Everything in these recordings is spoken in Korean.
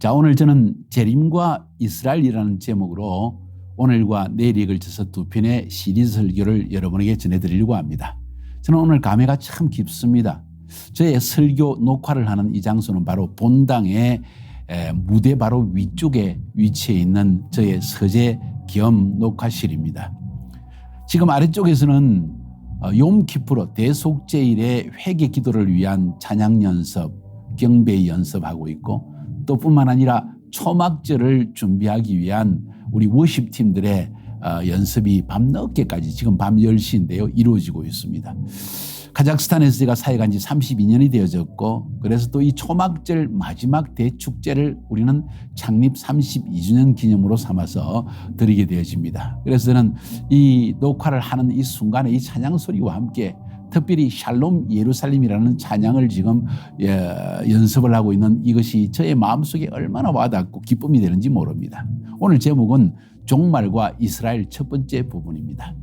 자, 오늘 저는 재림과 이스라엘이라는 제목으로 오늘과 내일에 걸쳐서 두 편의 시리즈 설교를 여러분에게 전해드리려고 합니다. 저는 오늘 감회가 참 깊습니다. 저의 설교 녹화를 하는 이 장소는 바로 본당의 무대 바로 위쪽에 위치해 있는 저의 서재 겸 녹화실입니다. 지금 아래쪽에서는 욤키프르 대속제일의 회개 기도를 위한 찬양 연습, 경배 연습하고 있고 또 뿐만 아니라 초막절을 준비하기 위한 우리 워십팀들의 연습이 밤늦게까지 지금 밤 10시인데요. 이루어지고 있습니다. 카자흐스탄에서 제가 사역한 지 32년이 되어졌고 그래서 또 이 초막절 마지막 대축제를 우리는 창립 32주년 기념으로 삼아서 드리게 되어집니다. 그래서 저는 이 녹화를 하는 이 순간에 이 찬양 소리와 함께 특별히 샬롬 예루살렘이라는 찬양을 지금 연습을 하고 있는 이것이 저의 마음속에 얼마나 와닿고 기쁨이 되는지 모릅니다. 오늘 제목은 종말과 이스라엘 첫 번째 부분입니다.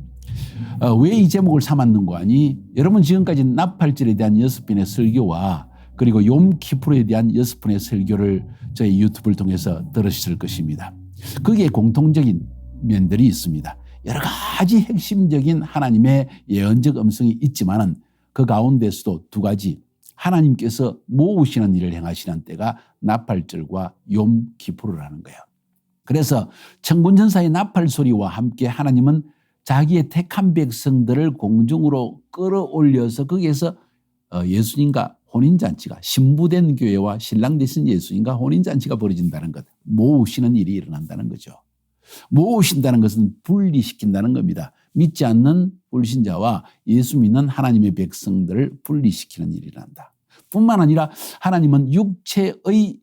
왜 이 제목을 삼았는가 하니 여러분 지금까지 나팔절에 대한 6편의 설교와 그리고 욤키프르에 대한 6편의 설교를 저희 유튜브를 통해서 들으셨을 것입니다. 거기에 공통적인 면들이 있습니다. 여러 가지 핵심적인 하나님의 예언적 음성이 있지만은 그 가운데서도 두 가지 하나님께서 모으시는 일을 행하시는 때가 나팔절과 욤키프르라는 거예요. 그래서 천군천사의 나팔 소리와 함께 하나님은 자기의 택한 백성들을 공중으로 끌어올려서 거기에서 예수님과 혼인잔치가 신부된 교회와 신랑 되신 예수님과 혼인잔치가 벌어진다는 것, 모으시는 일이 일어난다는 거죠. 모으신다는 것은 분리시킨다는 겁니다. 믿지 않는 불신자와 예수 믿는 하나님의 백성들을 분리시키는 일이 일어난다. 뿐만 아니라 하나님은 육체의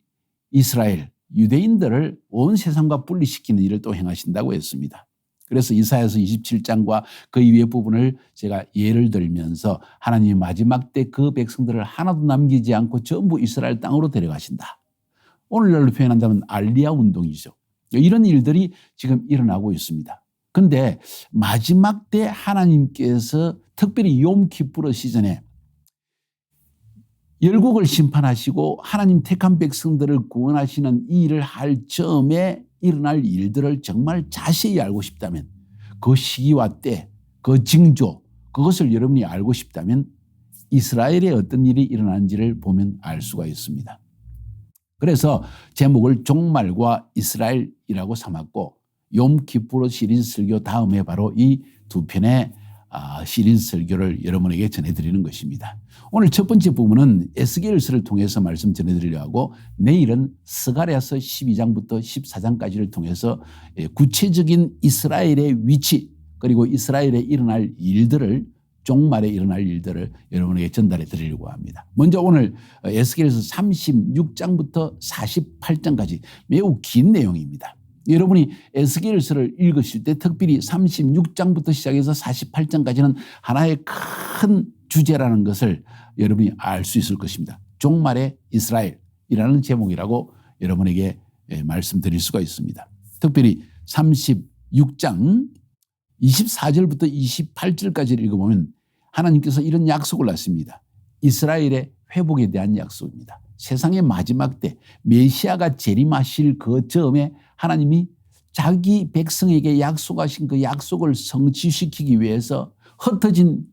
이스라엘, 유대인들을 온 세상과 분리시키는 일을 또 행하신다고 했습니다. 그래서 이사야서 27장과 그 이외의 부분을 제가 예를 들면서 하나님이 마지막 때 그 백성들을 하나도 남기지 않고 전부 이스라엘 땅으로 데려가신다. 오늘날로 표현한다면 알리야 운동이죠. 이런 일들이 지금 일어나고 있습니다. 그런데 마지막 때 하나님께서 특별히 욤키프르 시즌에 열국을 심판하시고 하나님 택한 백성들을 구원하시는 이 일을 할 즈음에 일어날 일들을 정말 자세히 알고 싶다면 그 시기와 때, 그 징조, 그것을 여러분이 알고 싶다면 이스라엘에 어떤 일이 일어나는지를 보면 알 수가 있습니다. 그래서 제목을 종말과 이스라엘이라고 삼았고 욤키프르 시리즈 설교 다음에 바로 이 두 편의 시리즈 설교를 여러분에게 전해드리는 것입니다. 오늘 첫 번째 부분은 에스겔서를 통해서 말씀 전해드리려고 하고 내일은 스가랴서 12장부터 14장까지를 통해서 구체적인 이스라엘의 위치 그리고 이스라엘에 일어날 일들을 종말에 일어날 일들을 여러분에게 전달해 드리려고 합니다. 먼저 오늘 에스겔서 36장부터 48장까지 매우 긴 내용입니다. 여러분이 에스겔서를 읽으실 때 특별히 36장부터 시작해서 48장까지는 하나의 큰 주제라는 것을 여러분이 알 수 있을 것입니다. 종말의 이스라엘이라는 제목이라고 여러분에게 말씀드릴 수가 있습니다. 특별히 36장 24절부터 28절까지 읽어보면 하나님께서 이런 약속을 하십니다. 이스라엘의 회복에 대한 약속입니다. 세상의 마지막 때 메시아가 재림하실 그 즈음에 하나님이 자기 백성에게 약속하신 그 약속을 성취시키기 위해서 흩어진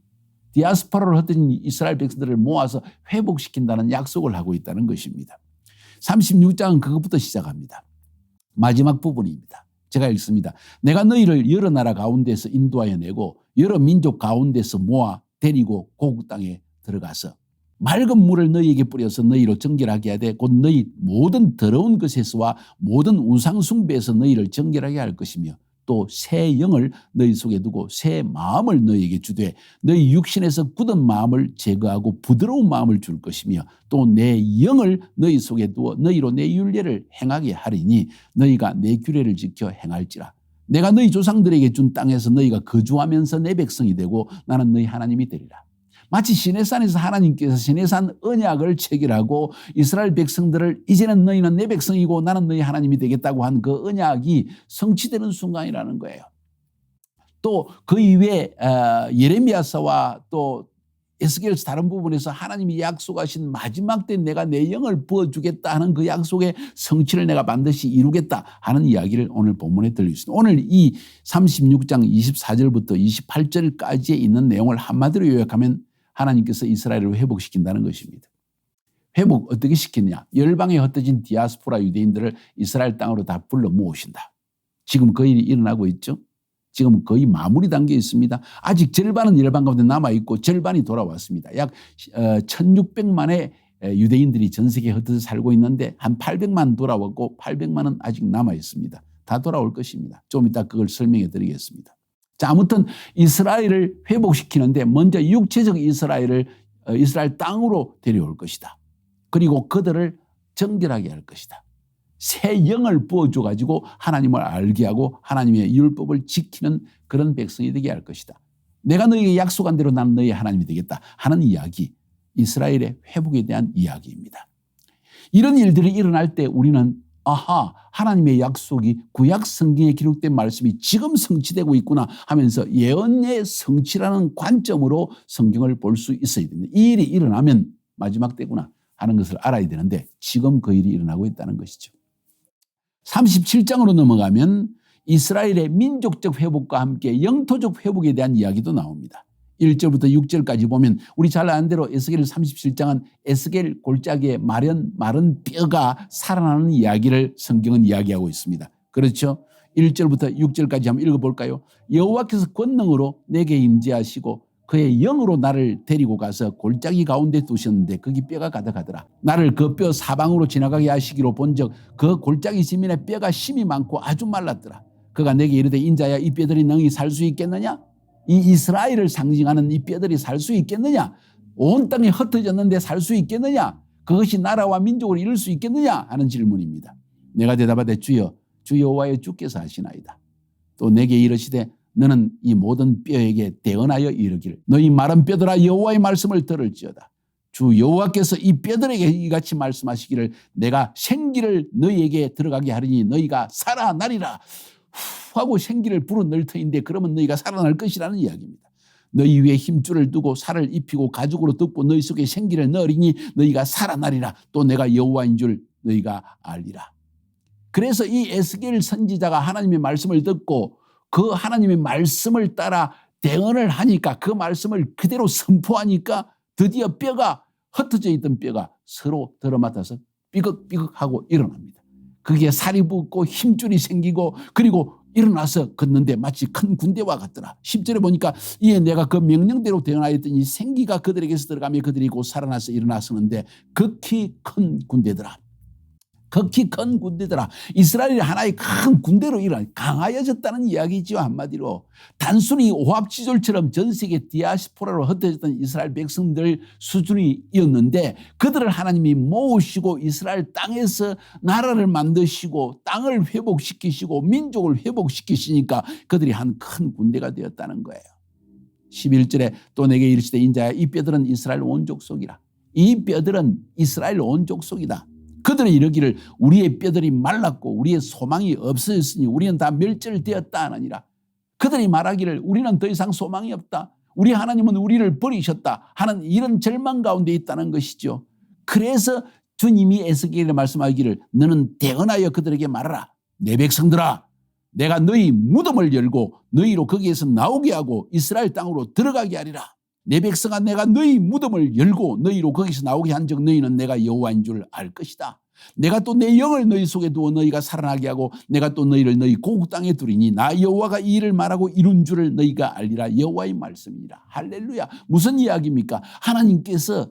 디아스포라로 흩어진 이스라엘 백성들을 모아서 회복시킨다는 약속을 하고 있다는 것입니다. 36장은 그것부터 시작합니다. 마지막 부분입니다. 제가 읽습니다. 내가 너희를 여러 나라 가운데서 인도하여 내고 여러 민족 가운데서 모아 데리고 고국 땅에 들어가서 맑은 물을 너희에게 뿌려서 너희로 정결하게 하되 곧 너희 모든 더러운 것에서와 모든 우상 숭배에서 너희를 정결하게 할 것이며 또 새 영을 너희 속에 두고 새 마음을 너희에게 주되 너희 육신에서 굳은 마음을 제거하고 부드러운 마음을 줄 것이며 또 내 영을 너희 속에 두어 너희로 내 율례를 행하게 하리니 너희가 내 규례를 지켜 행할지라. 내가 너희 조상들에게 준 땅에서 너희가 거주하면서 내 백성이 되고 나는 너희 하나님이 되리라. 마치 시내산에서 하나님께서 시내산 언약을 체결하고 이스라엘 백성들을 이제는 너희는 내 백성이고 나는 너희 하나님이 되겠다고 한 그 언약이 성취되는 순간이라는 거예요. 또 그 이후에 예레미야서와 또 에스겔서 다른 부분에서 하나님이 약속하신 마지막 때 내가 내 영을 부어주겠다 하는 그 약속의 성취를 내가 반드시 이루겠다 하는 이야기를 오늘 본문에 들리고 있습니다. 오늘 이 36장 24절부터 28절까지에 있는 내용을 한마디로 요약하면 하나님께서 이스라엘을 회복시킨다는 것입니다. 회복 어떻게 시키느냐? 열방에 흩어진 디아스포라 유대인들을 이스라엘 땅으로 다 불러 모으신다. 지금 그 일이 일어나고 있죠. 지금 거의 마무리 단계에 있습니다. 아직 절반은 열방 가운데 남아있고 절반이 돌아왔습니다. 약 1600만의 유대인들이 전 세계에 흩어져 살고 있는데 한 800만 돌아왔고 800만은 아직 남아있습니다. 다 돌아올 것입니다. 좀 이따 그걸 설명해 드리겠습니다. 자, 아무튼 이스라엘을 회복시키는데 먼저 육체적 이스라엘 땅으로 데려올 것이다. 그리고 그들을 정결하게 할 것이다. 새 영을 부어줘가지고 하나님을 알게 하고 하나님의 율법을 지키는 그런 백성이 되게 할 것이다. 내가 너에게 약속한 대로 나는 너의 하나님이 되겠다 하는 이야기, 이스라엘의 회복에 대한 이야기입니다. 이런 일들이 일어날 때 우리는 아하, 하나님의 약속이 구약 성경에 기록된 말씀이 지금 성취되고 있구나 하면서 예언의 성취라는 관점으로 성경을 볼 수 있어야 됩니다. 이 일이 일어나면 마지막 때구나 하는 것을 알아야 되는데 지금 그 일이 일어나고 있다는 것이죠. 37장으로 넘어가면 이스라엘의 민족적 회복과 함께 영토적 회복에 대한 이야기도 나옵니다. 1절부터 6절까지 보면 우리 잘 아는 대로 에스겔 37장은 에스겔 골짜기에 마른 뼈가 살아나는 이야기를 성경은 이야기하고 있습니다. 그렇죠? 1절부터 6절까지 한번 읽어볼까요? 여호와께서 권능으로 내게 임재하시고 그의 영으로 나를 데리고 가서 골짜기 가운데 두셨는데 거기 뼈가 가득하더라. 나를 그 뼈 사방으로 지나가게 하시기로 본즉 그 골짜기 지면에 뼈가 심이 많고 아주 말랐더라. 그가 내게 이르되 인자야 이 뼈들이 능히 살 수 있겠느냐? 이 이스라엘을 상징하는 이 뼈들이 살 수 있겠느냐? 온 땅이 흩어졌는데 살 수 있겠느냐? 그것이 나라와 민족을 이룰 수 있겠느냐? 하는 질문입니다. 내가 대답하되 주여 주 여호와의 주께서 하시나이다. 또 내게 이르시되 너는 이 모든 뼈에게 대언하여 이르기를 너희 마른 뼈들아 여호와의 말씀을 들을지어다. 주 여호와께서 이 뼈들에게 이같이 말씀하시기를 내가 생기를 너희에게 들어가게 하리니 너희가 살아나리라. 후 하고 생기를 불어넣을 터인데 그러면 너희가 살아날 것이라는 이야기입니다. 너희 위에 힘줄을 두고 살을 입히고 가죽으로 덮고 너희 속에 생기를 넣으리니 너희가 살아나리라. 또 내가 여호와인 줄 너희가 알리라. 그래서 이 에스겔 선지자가 하나님의 말씀을 듣고 그 하나님의 말씀을 따라 대언을 하니까 그 말씀을 그대로 선포하니까 드디어 뼈가 흩어져 있던 뼈가 서로 들어맞아서 삐걱삐걱하고 일어납니다. 그게 살이 붙고 힘줄이 생기고 그리고 일어나서 걷는데 마치 큰 군대와 같더라. 10절에 보니까 이에 내가 그 명령대로 대언하였더니 생기가 그들에게서 들어가며 그들이 곧 살아나서 일어나서는데 극히 큰 군대더라. 극히 큰 군대더라. 이스라엘이 하나의 큰 군대로 강하여졌다는 이야기죠. 한마디로 단순히 오합지졸처럼 전 세계 디아스포라로 흩어졌던 이스라엘 백성들 수준이었는데 그들을 하나님이 모으시고 이스라엘 땅에서 나라를 만드시고 땅을 회복시키시고 민족을 회복시키시니까 그들이 한 큰 군대가 되었다는 거예요. 11절에 또 내게 이르시되 인자야 이 뼈들은 이스라엘 온 족속이라. 이 뼈들은 이스라엘 온 족속이다. 그들은 이르기를 우리의 뼈들이 말랐고 우리의 소망이 없어졌으니 우리는 다 멸절되었다 하느니라. 그들이 말하기를 우리는 더 이상 소망이 없다. 우리 하나님은 우리를 버리셨다 하는 이런 절망 가운데 있다는 것이죠. 그래서 주님이 에스겔에 말씀하기를 너는 대언하여 그들에게 말하라. 내 백성들아 내가 너희 무덤을 열고 너희로 거기에서 나오게 하고 이스라엘 땅으로 들어가게 하리라. 내 백성아 내가 너희 무덤을 열고 너희로 거기서 나오게 한즉 너희는 내가 여호와인 줄 알 것이다. 내가 또 내 영을 너희 속에 두어 너희가 살아나게 하고 내가 또 너희를 너희 고국 땅에 두리니 나 여호와가 이 일을 말하고 이룬 줄을 너희가 알리라. 여호와의 말씀이라. 할렐루야. 무슨 이야기입니까? 하나님께서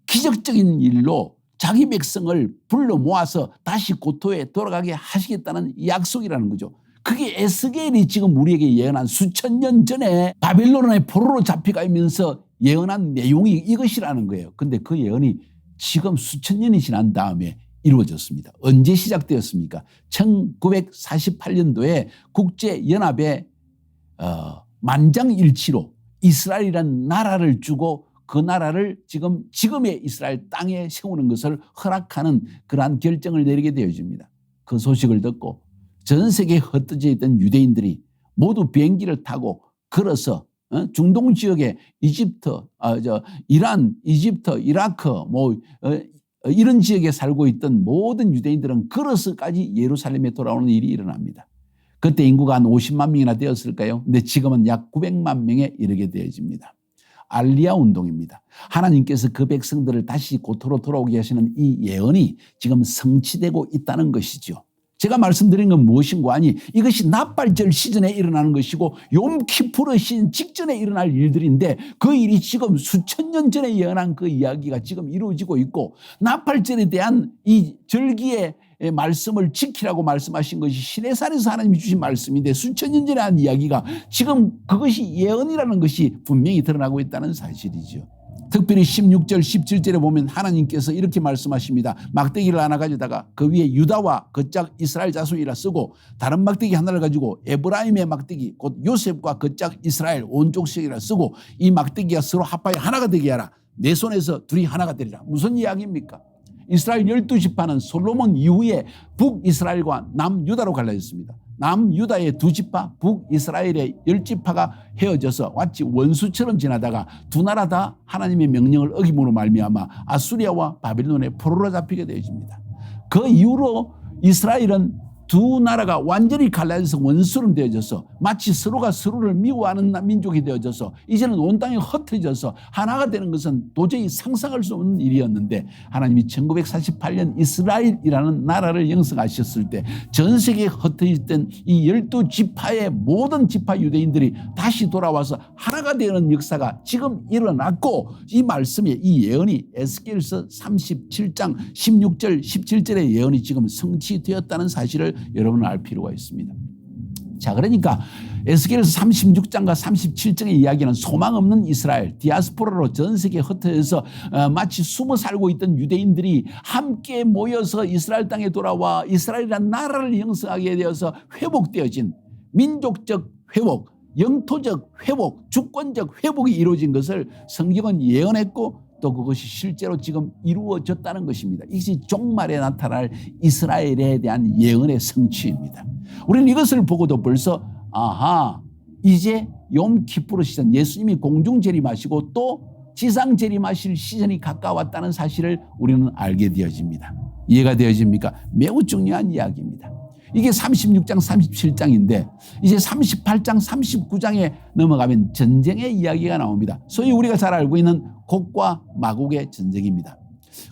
기적적인 일로 자기 백성을 불러 모아서 다시 고토에 돌아가게 하시겠다는 약속이라는 거죠. 그게 에스겔이 지금 우리에게 예언한 수천 년 전에 바벨론의 포로로 잡혀가면서 예언한 내용이 이것이라는 거예요. 그런데 그 예언이 지금 수천 년이 지난 다음에 이루어졌습니다. 언제 시작되었습니까? 1948년도에 국제연합의 만장일치로 이스라엘이라는 나라를 주고 그 나라를 지금의 이스라엘 땅에 세우는 것을 허락하는 그러한 결정을 내리게 되어집니다. 그 소식을 듣고 전 세계에 흩어져 있던 유대인들이 모두 비행기를 타고 걸어서 중동 지역에 이집트, 이란, 이집트, 이라크 이런 지역에 살고 있던 모든 유대인들은 걸어서까지 예루살렘에 돌아오는 일이 일어납니다. 그때 인구가 한 50만 명이나 되었을까요? 근데 지금은 약 900만 명에 이르게 되어집니다. 알리야 운동입니다. 하나님께서 그 백성들을 다시 고토로 돌아오게 하시는 이 예언이 지금 성취되고 있다는 것이죠. 제가 말씀드린 건 무엇인고 하니 이것이 납발절 시즌에 일어나는 것이고 욤키푸르 시즌 직전에 일어날 일들인데 그 일이 지금 수천 년 전에 예언한 그 이야기가 지금 이루어지고 있고 납발절에 대한 이 절기의 말씀을 지키라고 말씀하신 것이 시내산에서 하나님이 주신 말씀인데 수천 년 전에 한 이야기가 지금 그것이 예언이라는 것이 분명히 드러나고 있다는 사실이죠. 특별히 16절 17절에 보면 하나님께서 이렇게 말씀하십니다. 막대기를 하나 가져다가 그 위에 유다와 그짝 이스라엘 자손이라 쓰고 다른 막대기 하나를 가지고 에브라임의 막대기 곧 요셉과 그짝 이스라엘 온 족속이라 쓰고 이 막대기가 서로 합하여 하나가 되게 하라. 내 손에서 둘이 하나가 되리라. 무슨 이야기입니까? 이스라엘 12지파는 솔로몬 이후에 북이스라엘과 남유다로 갈라졌습니다. 남유다의 2지파, 북이스라엘의 10지파가 헤어져서 마치 원수처럼 지나다가 두 나라 다 하나님의 명령을 어김으로 말미암아 아수리아와 바벨론에 포로로 잡히게 되어집니다. 그 이후로 이스라엘은 두 나라가 완전히 갈라져서 원수로 되어져서 마치 서로가 서로를 미워하는 민족이 되어져서 이제는 온 땅이 흩어져서 하나가 되는 것은 도저히 상상할 수 없는 일이었는데 하나님이 1948년 이스라엘이라는 나라를 형성하셨을 때 전 세계에 흩어졌던 이 12지파의 모든 지파 유대인들이 다시 돌아와서 하나가 되는 역사가 지금 일어났고 이 말씀에 이 예언이 에스겔서 37장 16절 17절의 예언이 지금 성취되었다는 사실을 여러분은 알 필요가 있습니다. 자, 그러니까 에스겔서 36장과 37장의 이야기는 소망 없는 이스라엘, 디아스포라로 전 세계에 흩어져서 마치 숨어 살고 있던 유대인들이 함께 모여서 이스라엘 땅에 돌아와 이스라엘이라는 나라를 형성하게 되어서 회복되어진 민족적 회복, 영토적 회복, 주권적 회복이 이루어진 것을 성경은 예언했고 또 그것이 실제로 지금 이루어졌다는 것입니다. 이것이 종말에 나타날 이스라엘에 대한 예언의 성취입니다. 우리는 이것을 보고도 벌써 이제 욤키푸르 시즌, 예수님이 공중 재림하시고 또 지상 재림하실 시즌이 가까웠다는 사실을 우리는 알게 되어집니다. 이해가 되어집니까? 매우 중요한 이야기입니다. 이게 36장 37장인데 이제 38장 39장에 넘어가면 전쟁의 이야기가 나옵니다. 소위 우리가 잘 알고 있는 곡과 마곡의 전쟁입니다.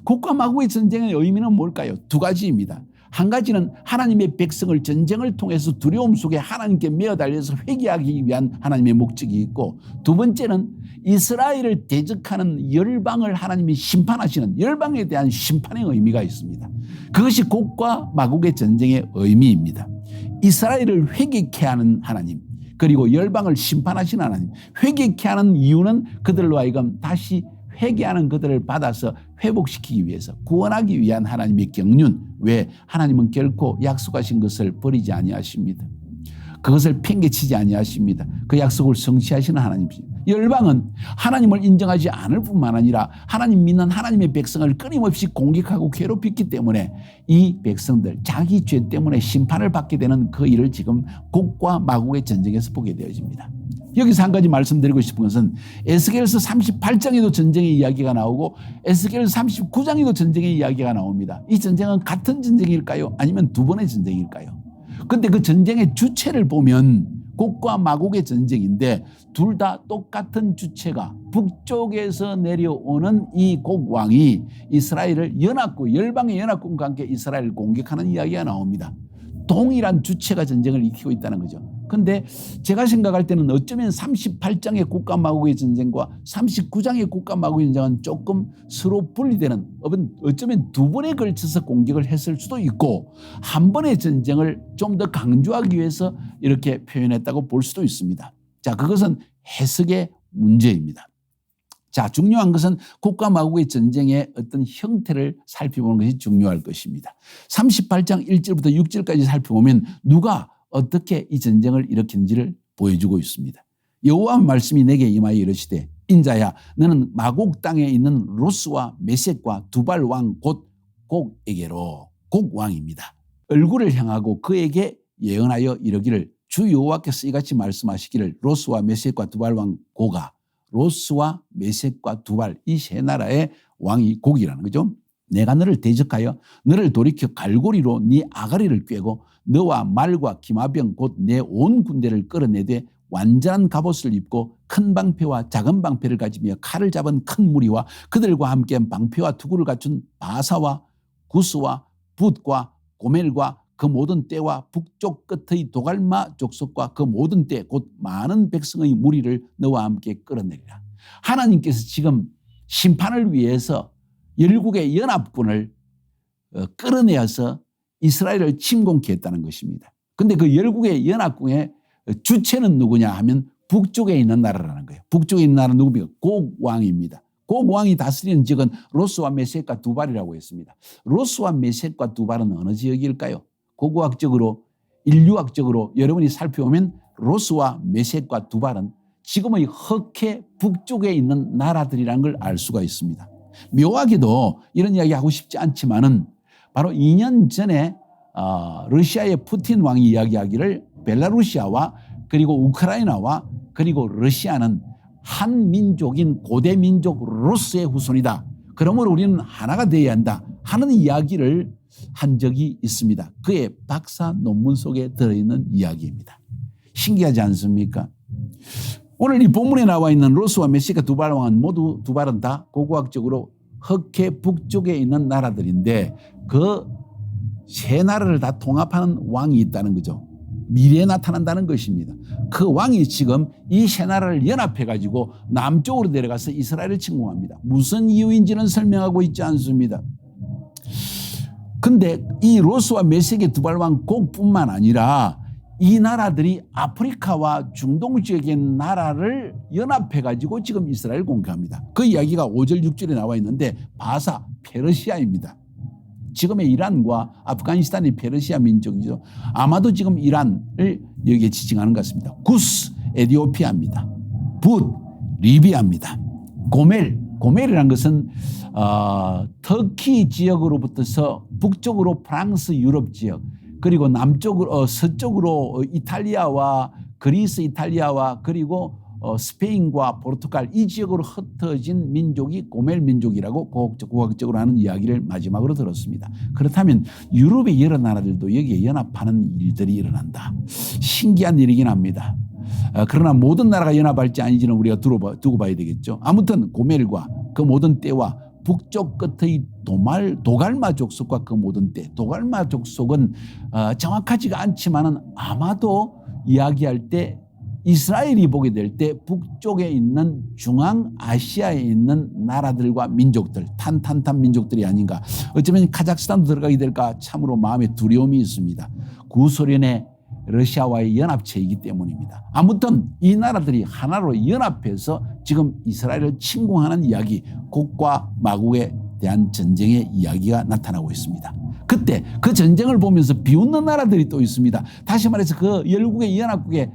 곡과 마곡의 전쟁의 의미는 뭘까요? 두 가지입니다. 한 가지는 하나님의 백성을 전쟁을 통해서 두려움 속에 하나님께 매어 달려서 회개하기 위한 하나님의 목적이 있고 두 번째는 이스라엘을 대적하는 열방을 하나님이 심판하시는 열방에 대한 심판의 의미가 있습니다. 그것이 곡과 마곡의 전쟁의 의미입니다. 이스라엘을 회개케 하는 하나님 그리고 열방을 심판하시는 하나님. 회개케 하는 이유는 그들로 하여금 다시 회개하는 그들을 받아서 회복시키기 위해서 구원하기 위한 하나님의 경륜. 왜? 하나님은 결코 약속하신 것을 버리지 아니하십니다. 그것을 팽개치지 아니하십니다. 그 약속을 성취하시는 하나님이십니다. 열방은 하나님을 인정하지 않을 뿐만 아니라 하나님 믿는 하나님의 백성을 끊임없이 공격하고 괴롭혔기 때문에 이 백성들 자기 죄 때문에 심판을 받게 되는 그 일을 지금 곡과 마곡의 전쟁에서 보게 되어집니다. 여기서 한 가지 말씀드리고 싶은 것은 에스겔서 38장에도 전쟁의 이야기가 나오고 에스겔서 39장에도 전쟁의 이야기가 나옵니다. 이 전쟁은 같은 전쟁일까요? 아니면 두 번의 전쟁일까요? 그런데 그 전쟁의 주체를 보면 곡과 마곡의 전쟁인데 둘 다 똑같은 주체가 북쪽에서 내려오는 이 곡왕이 이스라엘을 연합군, 열방의 연합군과 함께 이스라엘을 공격하는 이야기가 나옵니다. 동일한 주체가 전쟁을 일으키고 있다는 거죠. 그런데 제가 생각할 때는 어쩌면 38장의 곡과 마곡의 전쟁과 39장의 곡과 마곡의 전쟁은 조금 서로 분리되는 어쩌면 두 번에 걸쳐서 공격을 했을 수도 있고 한 번의 전쟁을 좀 더 강조하기 위해서 이렇게 표현했다고 볼 수도 있습니다. 자, 그것은 해석의 문제입니다. 자, 중요한 것은 곡과 마곡의 전쟁의 어떤 형태를 살펴보는 것이 중요할 것입니다. 38장 1절부터 6절까지 살펴보면 누가 어떻게 이 전쟁을 일으켰는지를 보여주고 있습니다. 여호와 말씀이 내게 임하여 이르시되 인자야 너는 마곡 땅에 있는 로스와 메섹과 두발 왕 곧 곡에게로 곡 왕입니다. 얼굴을 향하고 그에게 예언하여 이르기를 주 여호와께서 이같이 말씀하시기를 로스와 메섹과 두발 왕 고가, 로스와 메섹과 두발 이 세 나라의 왕이 고기라는 거죠. 내가 너를 대적하여 너를 돌이켜 갈고리로 네 아가리를 꿰고 너와 말과 기마병 곧 내 온 군대를 끌어내되 완전한 갑옷을 입고 큰 방패와 작은 방패를 가지며 칼을 잡은 큰 무리와 그들과 함께 방패와 투구를 갖춘 바사와 구스와 붓과 고멜과 그 모든 떼와 북쪽 끝의 도갈마 족속과 그 모든 떼 곧 많은 백성의 무리를 너와 함께 끌어내리라. 하나님께서 지금 심판을 위해서 열국의 연합군을 끌어내어서 이스라엘을 침공케 했다는 것입니다. 그런데 그 열국의 연합군의 주체는 누구냐 하면 북쪽에 있는 나라라는 거예요. 북쪽에 있는 나라는 누굽니까? 곡왕입니다. 곡왕이 다스리는 지역은 로스와 메섹과 두발이라고 했습니다. 로스와 메섹과 두발은 어느 지역일까요? 고고학적으로 인류학적으로 여러분이 살펴보면 로스와 메섹과 두발은 지금의 흑해 북쪽에 있는 나라들이라는 걸 알 수가 있습니다. 묘하게도 이런 이야기 하고 싶지 않지만은 바로 2년 전에 러시아의 푸틴 왕이 이야기하기를 벨라루시아와 그리고 우크라이나와 그리고 러시아는 한 민족인 고대 민족 로스의 후손이다. 그러므로 우리는 하나가 되어야 한다 하는 이야기를 한 적이 있습니다. 그의 박사 논문 속에 들어있는 이야기입니다. 신기하지 않습니까? 오늘 이 본문에 나와 있는 로스와 메섹과 두발 왕은 모두 두발은 다 고고학적으로 흑해 북쪽에 있는 나라들인데 그 세 나라를 다 통합하는 왕이 있다는 거죠. 미래에 나타난다는 것입니다. 그 왕이 지금 이 세 나라를 연합해 가지고 남쪽으로 내려가서 이스라엘을 침공합니다. 무슨 이유인지는 설명하고 있지 않습니다. 근데 이 로스와 메섹의 두발 왕 곡뿐만 아니라 이 나라들이 아프리카와 중동 지역의 나라를 연합해 가지고 지금 이스라엘을 공격합니다. 그 이야기가 5절 6절에 나와 있는데 바사 페르시아입니다. 지금의 이란과 아프가니스탄이 페르시아 민족이죠. 아마도 지금 이란을 여기에 지칭하는 것 같습니다. 구스 에티오피아입니다. 붓 리비아입니다. 고멜이라는 것은 터키 지역으로부터서 북쪽으로 프랑스 유럽 지역 그리고 남쪽으로 서쪽으로 이탈리아와 그리스 이탈리아와 그리고 스페인과 포르투갈 이 지역으로 흩어진 민족이 고멜 민족이라고 고학적으로 하는 이야기를 마지막으로 들었습니다. 그렇다면 유럽의 여러 나라들도 여기에 연합하는 일들이 일어난다. 신기한 일이긴 합니다. 그러나 모든 나라가 연합할지 아닌지는 우리가 두고 봐야 되겠죠. 아무튼 고멜과 그 모든 때와 북쪽 끝의 도갈마 족속과 그 모든 때, 도갈마 족속은 정확하지가 않지만은 아마도 이야기할 때 이스라엘이 보게 될 때 북쪽에 있는 중앙아시아에 있는 나라들과 민족들, 탄탄탄 민족들이 아닌가. 어쩌면 카자흐스탄도 들어가게 될까 참으로 마음에 두려움이 있습니다. 구소련의 러시아와의 연합체이기 때문입니다. 아무튼 이 나라들이 하나로 연합해서 지금 이스라엘을 침공하는 이야기, 곡과 마국에 대한 전쟁의 이야기가 나타나고 있습니다. 그때 그 전쟁을 보면서 비웃는 나라들이 또 있습니다. 다시 말해서 그 열국의 연합국에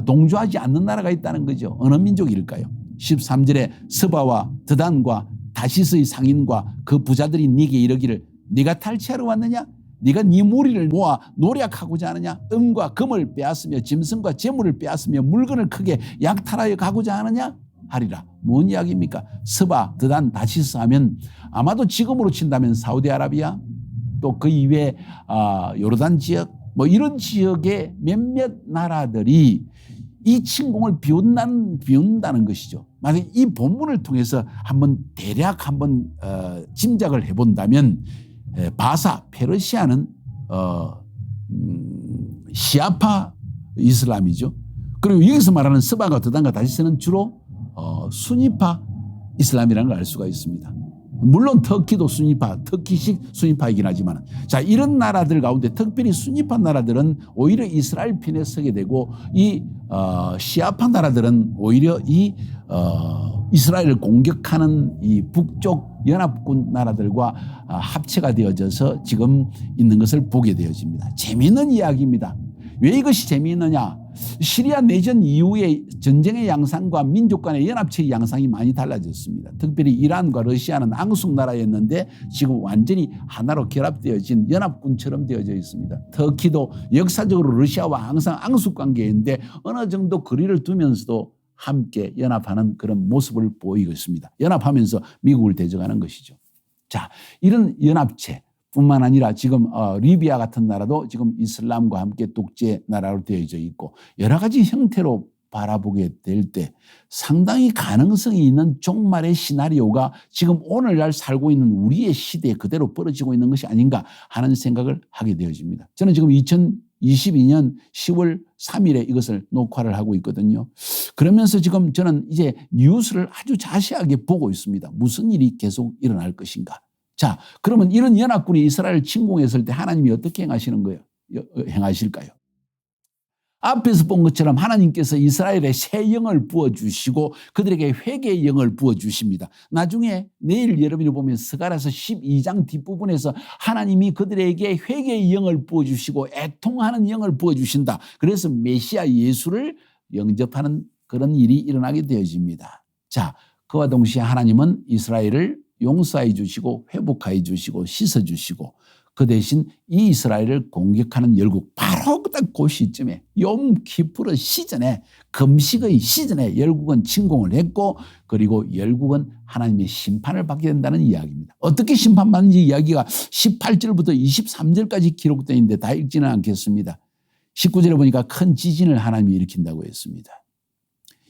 동조하지 않는 나라가 있다는 거죠. 어느 민족일까요? 13절에 스바와 드단과 다시스의 상인과 그 부자들이 네게 이르기를 네가 탈취하러 왔느냐? 네가 네 무리를 모아 노략하고자 하느냐? 은과 금을 빼앗으며 짐승과 재물을 빼앗으며 물건을 크게 약탈하여 가고자 하느냐? 하리라. 뭔 이야기입니까? 스바, 드단, 다시스 하면 아마도 지금으로 친다면 사우디아라비아 또 그 이외에 요르단 지역 뭐 이런 지역의 몇몇 나라들이 이 침공을 비운다는 것이죠. 만약 이 본문을 통해서 대략 한번 짐작을 해본다면 바사, 페르시아는 시아파 이슬람이죠. 그리고 여기서 말하는 스바가 드단과 다시스는 주로 수니파 이슬람이라는 걸 알 수가 있습니다. 물론 터키도 터키식 수니파이긴 하지만 자 이런 나라들 가운데 특별히 수니파 나라들은 오히려 이스라엘 편에 서게 되고 이 시아파 나라들은 오히려 이 이스라엘을 공격하는 이 북쪽 연합군 나라들과 합체가 되어져서 지금 있는 것을 보게 되어집니다. 재미있는 이야기입니다. 왜 이것이 재미있느냐? 시리아 내전 이후에 전쟁의 양상과 민족 간의 연합체의 양상이 많이 달라졌습니다. 특별히 이란과 러시아는 앙숙 나라였는데 지금 완전히 하나로 결합되어진 연합군처럼 되어져 있습니다. 터키도 역사적으로 러시아와 항상 앙숙 관계인데 어느 정도 거리를 두면서도 함께 연합하는 그런 모습을 보이고 있습니다. 연합하면서 미국을 대적하는 것이죠. 자, 이런 연합체 뿐만 아니라 지금 리비아 같은 나라도 지금 이슬람과 함께 독재 나라로 되어져 있고 여러 가지 형태로 바라보게 될 때 상당히 가능성이 있는 종말의 시나리오가 지금 오늘날 살고 있는 우리의 시대에 그대로 벌어지고 있는 것이 아닌가 하는 생각을 하게 되어집니다. 저는 지금 2022년 10월 3일에 이것을 녹화를 하고 있거든요. 그러면서 지금 저는 이제 뉴스를 아주 자세하게 보고 있습니다. 무슨 일이 계속 일어날 것인가. 자, 그러면 이런 연합군이 이스라엘을 침공했을 때 하나님이 어떻게 행하실까요? 앞에서 본 것처럼 하나님께서 이스라엘에 새 영을 부어주시고 그들에게 회개의 영을 부어주십니다. 나중에 내일 여러분이 보면 스가랴서 12장 뒷부분에서 하나님이 그들에게 회개의 영을 부어주시고 애통하는 영을 부어주신다. 그래서 메시아 예수를 영접하는 그런 일이 일어나게 되어집니다. 자, 그와 동시에 하나님은 이스라엘을 용서해 주시고 회복해 주시고 씻어 주시고 그 대신 이 이스라엘을 공격하는 열국 바로 딱 그 시점에 욤키푸르 시즌에 금식의 시즌에 열국은 침공을 했고 그리고 열국은 하나님의 심판을 받게 된다는 이야기입니다. 어떻게 심판받는지 이야기가 18절부터 23절까지 기록되어 있는데 다 읽지는 않겠습니다. 19절에 보니까 큰 지진을 하나님이 일으킨다고 했습니다.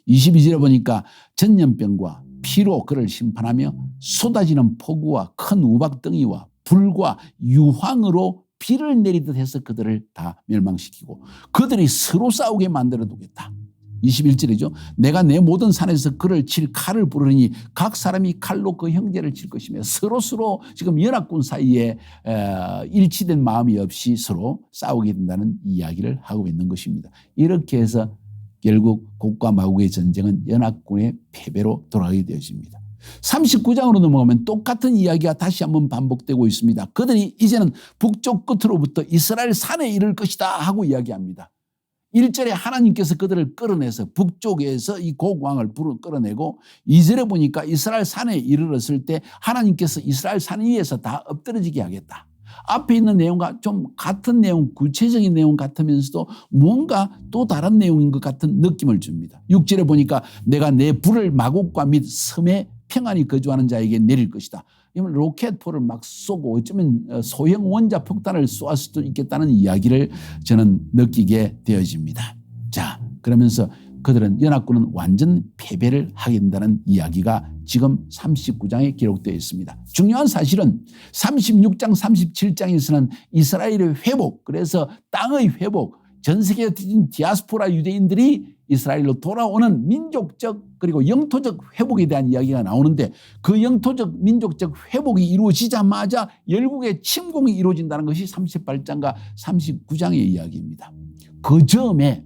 22절에 보니까 전염병과 피로 그를 심판하며 쏟아지는 폭우와 큰 우박덩이와 불과 유황으로 비를 내리듯 해서 그들을 다 멸망시키고 그들이 서로 싸우게 만들어 두겠다. 21절이죠. 내가 내 모든 산에서 그를 칠 칼을 부르니 각 사람이 칼로 그 형제를 칠 것이며 서로 지금 연합군 사이에 일치된 마음이 없이 서로 싸우게 된다는 이야기를 하고 있는 것입니다. 이렇게 해서 결국 곡과 마곡의 전쟁은 연합군의 패배로 돌아가게 되어집니다. 39장으로 넘어가면 똑같은 이야기가 다시 한번 반복되고 있습니다. 그들이 이제는 북쪽 끝으로부터 이스라엘 산에 이를 것이다 하고 이야기합니다. 1절에 하나님께서 그들을 끌어내서 북쪽에서 이 곡왕을 끌어내고 2절에 보니까 이스라엘 산에 이르렀을 때 하나님께서 이스라엘 산 위에서 다 엎드러지게 하겠다. 앞에 있는 내용과 좀 같은 내용, 구체적인 내용 같으면서도 뭔가 또 다른 내용인 것 같은 느낌을 줍니다. 6절에 보니까 내가 내 불을 마곡과 및 섬에 평안히 거주하는 자에게 내릴 것이다. 이러면 로켓포를 막 쏘고 어쩌면 소형 원자 폭탄을 쏘을 수도 있겠다는 이야기를 저는 느끼게 되어집니다. 자, 그러면서 그들은 연합군은 완전 패배를 하게 된다는 이야기가 지금 39장에 기록되어 있습니다. 중요한 사실은 36장, 37장에서는 이스라엘의 회복, 그래서 땅의 회복, 전 세계에 터진 디아스포라 유대인들이 이스라엘로 돌아오는 민족적 그리고 영토적 회복에 대한 이야기가 나오는데 그 영토적 민족적 회복이 이루어지자마자 열국의 침공이 이루어진다는 것이 38장과 39장의 이야기입니다. 그 점에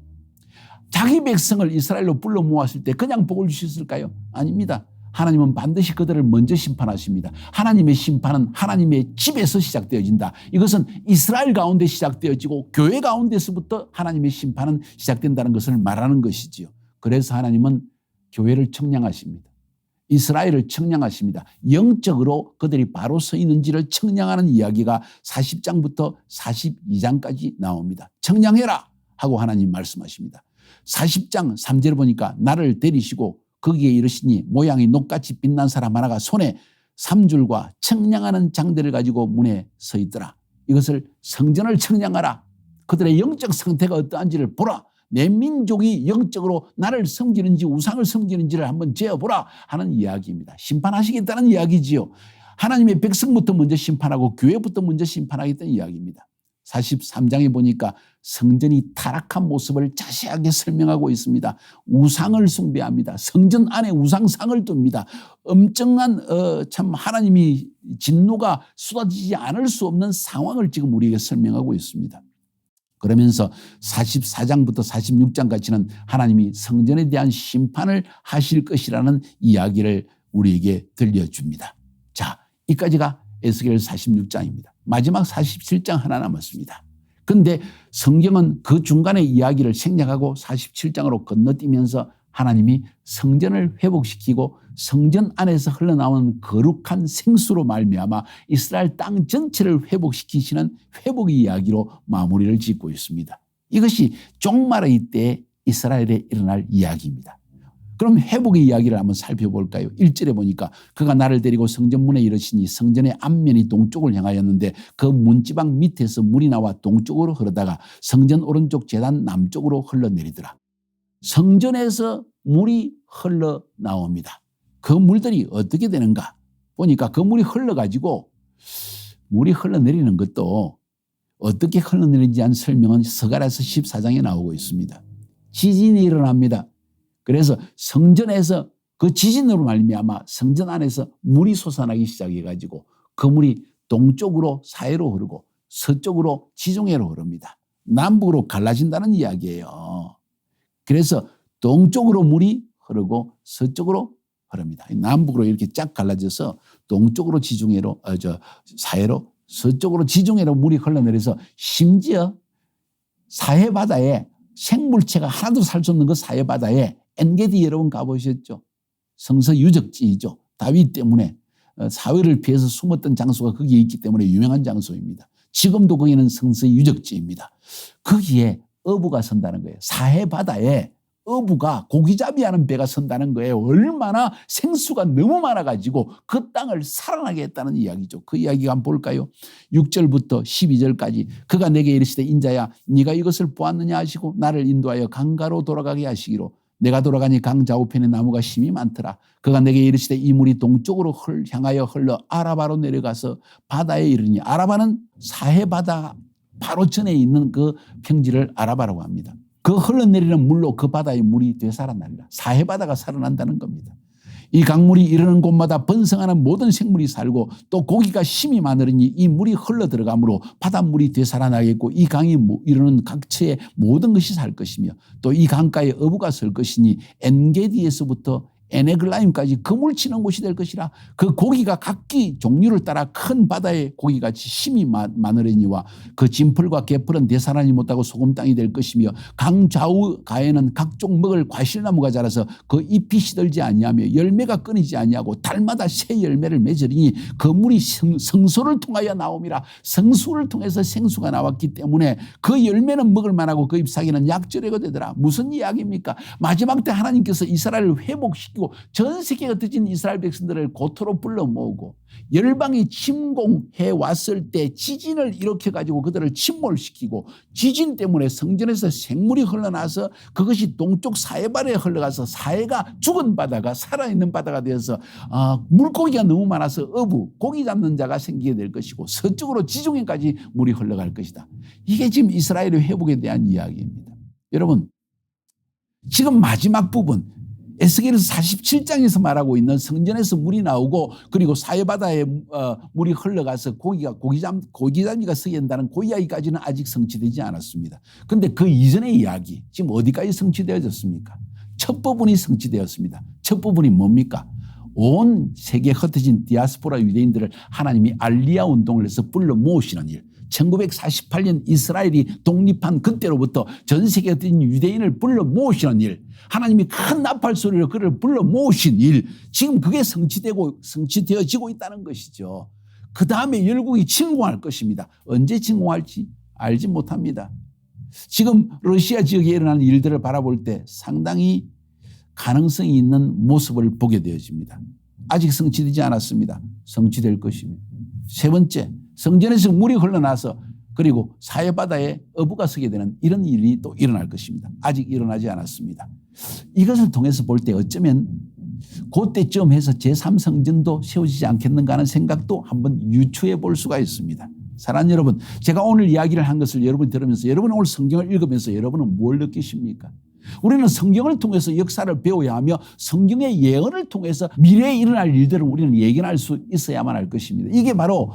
자기 백성을 이스라엘로 불러 모았을 때 그냥 복을 주셨을까요? 아닙니다. 하나님은 반드시 그들을 먼저 심판하십니다. 하나님의 심판은 하나님의 집에서 시작되어진다. 이것은 이스라엘 가운데 시작되어지고 교회 가운데서부터 하나님의 심판은 시작된다는 것을 말하는 것이지요. 그래서 하나님은 교회를 청량하십니다. 이스라엘을 청량하십니다. 영적으로 그들이 바로 서 있는지를 청량하는 이야기가 40장부터 42장까지 나옵니다. 청량해라 하고 하나님 말씀하십니다. 40장 3절을 보니까 나를 데리시고 거기에 이르시니 모양이 녹같이 빛난 사람 하나가 손에 삼줄과 청량하는 장대를 가지고 문에 서 있더라. 이것을 성전을 청량하라. 그들의 영적 상태가 어떠한지를 보라. 내 민족이 영적으로 나를 섬기는지 우상을 섬기는지를 한번 재어보라 하는 이야기입니다. 심판하시겠다는 이야기지요. 하나님의 백성부터 먼저 심판하고 교회부터 먼저 심판하겠다는 이야기입니다. 43장에 보니까 성전이 타락한 모습을 자세하게 설명하고 있습니다. 우상을 숭배합니다. 성전 안에 우상상을 둡니다. 엄청난 참 하나님이 진노가 쏟아지지 않을 수 없는 상황을 지금 우리에게 설명하고 있습니다. 그러면서 44장부터 46장까지는 하나님이 성전에 대한 심판을 하실 것이라는 이야기를 우리에게 들려줍니다. 자, 이까지가 에스겔 46장입니다. 마지막 47장 하나 남았습니다. 그런데 성경은 그 중간의 이야기를 생략하고 47장으로 건너뛰면서 하나님이 성전을 회복시키고 성전 안에서 흘러나오는 거룩한 생수로 말미암아 이스라엘 땅 전체를 회복시키시는 회복의 이야기로 마무리를 짓고 있습니다. 이것이 종말의 때에 이스라엘에 일어날 이야기입니다. 그럼 회복의 이야기를 한번 살펴볼까요? 1절에 보니까 그가 나를 데리고 성전문에 이르시니 성전의 앞면이 동쪽을 향하였는데 그 문지방 밑에서 물이 나와 동쪽으로 흐르다가 성전 오른쪽 제단 남쪽으로 흘러내리더라. 성전에서 물이 흘러나옵니다. 그 물들이 어떻게 되는가 보니까 그 물이 흘러가지고 물이 흘러내리는 것도 어떻게 흘러내리는지 한 설명은 스가랴서 14장에 나오고 있습니다. 지진이 일어납니다. 그래서 성전에서 그 지진으로 말미암아 성전 안에서 물이 솟아나기 시작해가지고 그 물이 동쪽으로 사해로 흐르고 서쪽으로 지중해로 흐릅니다. 남북으로 갈라진다는 이야기예요. 그래서 동쪽으로 물이 흐르고 서쪽으로 흐릅니다. 남북으로 이렇게 쫙 갈라져서 동쪽으로 지중해로 사해로 서쪽으로 지중해로 물이 흘러내려서 심지어 사해 바다에 생물체가 하나도 살 수 없는 그 사해 바다에 엔게디 여러분 가보셨죠? 성서 유적지이죠. 다윗 때문에 사회를 피해서 숨었던 장소가 거기에 있기 때문에 유명한 장소입니다. 지금도 거기는 성서의 유적지입니다. 거기에 어부가 선다는 거예요. 사해 바다에 어부가 고기잡이하는 배가 선다는 거예요. 얼마나 생수가 너무 많아가지고 그 땅을 살아나게 했다는 이야기죠. 그 이야기가 한번 볼까요? 6절부터 12절까지 그가 내게 이르시되 인자야 네가 이것을 보았느냐 하시고 나를 인도하여 강가로 돌아가게 하시기로 내가 돌아가니 강 좌우편에 나무가 심이 많더라. 그가 내게 이르시되 이 물이 동쪽으로 향하여 흘러 아라바로 내려가서 바다에 이르니 아라바는 사해 바다 바로 전에 있는 그 평지를 아라바라고 합니다. 그 흘러내리는 물로 그 바다의 물이 되살아나리라. 사해 바다가 살아난다는 겁니다. 이 강물이 이르는 곳마다 번성하는 모든 생물이 살고 또 고기가 심이 많으니 이 물이 흘러 들어가므로 바닷물이 되살아나겠고 이 강이 이르는 각처에 모든 것이 살 것이며 또 이 강가에 어부가 설 것이니 엔게디에서부터 에네글라임까지 그물 치는 곳이 될 것이라. 그 고기가 각기 종류를 따라 큰 바다의 고기같이 심이 많으려니와 그 진풀과 개풀은 되살아나지 못하고 소금 땅이 될 것이며 강 좌우 가에는 각종 먹을 과실나무가 자라서 그 잎이 시들지 아니하며 열매가 끊이지 아니하고 달마다 새 열매를 맺으리니 그 물이 성소를 통하여 나옴이라. 성소를 통해서 생수가 나왔기 때문에 그 열매는 먹을 만하고 그 잎사귀는 약절애가 되더라. 무슨 이야기입니까? 마지막 때 하나님께서 이스라엘을 회복시키고 전 세계에 흩어진 이스라엘 백성들을 고토로 불러 모으고 열방이 침공해 왔을 때 지진을 일으켜가지고 그들을 침몰시키고 지진 때문에 성전에서 생물이 흘러나서 그것이 동쪽 사해바다에 흘러가서 사해가 죽은 바다가 살아있는 바다가 되어서 물고기가 너무 많아서 어부 고기 잡는 자가 생기게 될 것이고 서쪽으로 지중해까지 물이 흘러갈 것이다. 이게 지금 이스라엘의 회복에 대한 이야기입니다. 여러분 지금 마지막 부분 에스겔에서 47장에서 말하고 있는 성전에서 물이 나오고 그리고 사해바다에 물이 흘러가서 고기잡이가 서게 된다는 그 이야기까지는 아직 성취되지 않았습니다. 그런데 그 이전의 이야기 지금 어디까지 성취되어졌습니까? 첫 부분이 성취되었습니다. 첫 부분이 뭡니까? 온 세계에 흩어진 디아스포라 유대인들을 하나님이 알리야 운동을 해서 불러 모으시는 일. 1948년 이스라엘이 독립한 그때로부터 전 세계에 흩어진 유대인을 불러 모으시는 일. 하나님이 큰 나팔 소리로 그를 불러 모으신 일. 지금 그게 성취되어지고 있다는 것이죠. 그 다음에 열국이 침공할 것입니다. 언제 침공할지 알지 못합니다. 지금 러시아 지역에 일어나는 일들을 바라볼 때 상당히 가능성이 있는 모습을 보게 되어집니다. 아직 성취되지 않았습니다. 성취될 것입니다. 세 번째, 성전에서 물이 흘러나서 그리고 사해바다에 어부가 서게 되는 이런 일이 또 일어날 것입니다. 아직 일어나지 않았습니다. 이것을 통해서 볼 때 어쩌면 그때쯤 해서 제3성전도 세워지지 않겠는가 하는 생각도 한번 유추해 볼 수가 있습니다. 사랑하는 여러분, 제가 오늘 이야기를 한 것을 여러분이 들으면서 여러분은 오늘 성경을 읽으면서 여러분은 뭘 느끼십니까? 우리는 성경을 통해서 역사를 배워야 하며 성경의 예언을 통해서 미래에 일어날 일들을 우리는 예견할 수 있어야만 할 것입니다. 이게 바로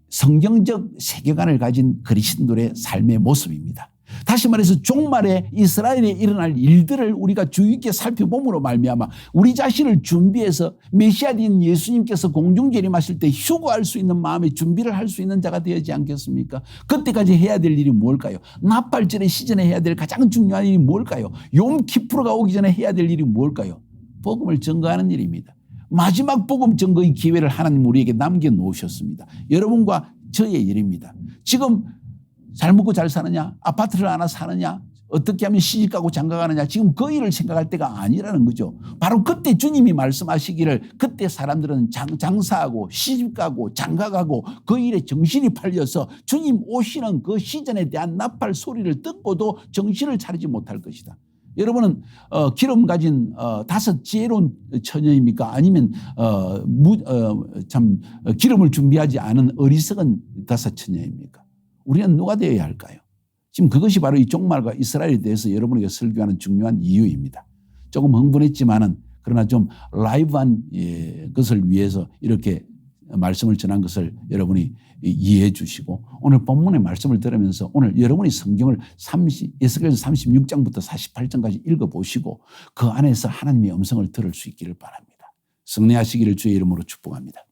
성경적 세계관을 가진 그리스도인들의 삶의 모습입니다. 다시 말해서 종말에 이스라엘에 일어날 일들을 우리가 주의 깊게 살펴봄으로 말미암아 우리 자신을 준비해서 메시아인 예수님께서 공중재림하실 때 휴거할 수 있는 마음의 준비를 할 수 있는 자가 되지 않겠습니까? 그때까지 해야 될 일이 뭘까요? 나팔절의 시즌에 해야 될 가장 중요한 일이 뭘까요? 욤키프르가 오기 전에 해야 될 일이 뭘까요? 복음을 증거하는 일입니다. 마지막 복음 증거의 기회를 하나님 우리에게 남겨놓으셨습니다. 여러분과 저의 일입니다. 지금 잘 먹고 잘 사느냐, 아파트를 하나 사느냐, 어떻게 하면 시집가고 장가가느냐, 지금 그 일을 생각할 때가 아니라는 거죠. 바로 그때 주님이 말씀하시기를 그때 사람들은 장사하고 시집가고 장가가고 그 일에 정신이 팔려서 주님 오시는 그 시즌에 대한 나팔 소리를 듣고도 정신을 차리지 못할 것이다. 여러분은 기름 가진 5 지혜로운 처녀입니까? 아니면 기름을 준비하지 않은 어리석은 5 처녀입니까? 우리는 누가 되어야 할까요? 지금 그것이 바로 이 종말과 이스라엘에 대해서 여러분에게 설교하는 중요한 이유입니다. 조금 흥분했지만은 그러나 좀 라이브한 것을 위해서 이렇게 말씀을 전한 것을 여러분이 이해해 주시고 오늘 본문의 말씀을 들으면서 오늘 여러분이 성경을 에스겔서 36장부터 48장까지 읽어보시고 그 안에서 하나님의 음성을 들을 수 있기를 바랍니다. 승리하시기를 주의 이름으로 축복합니다.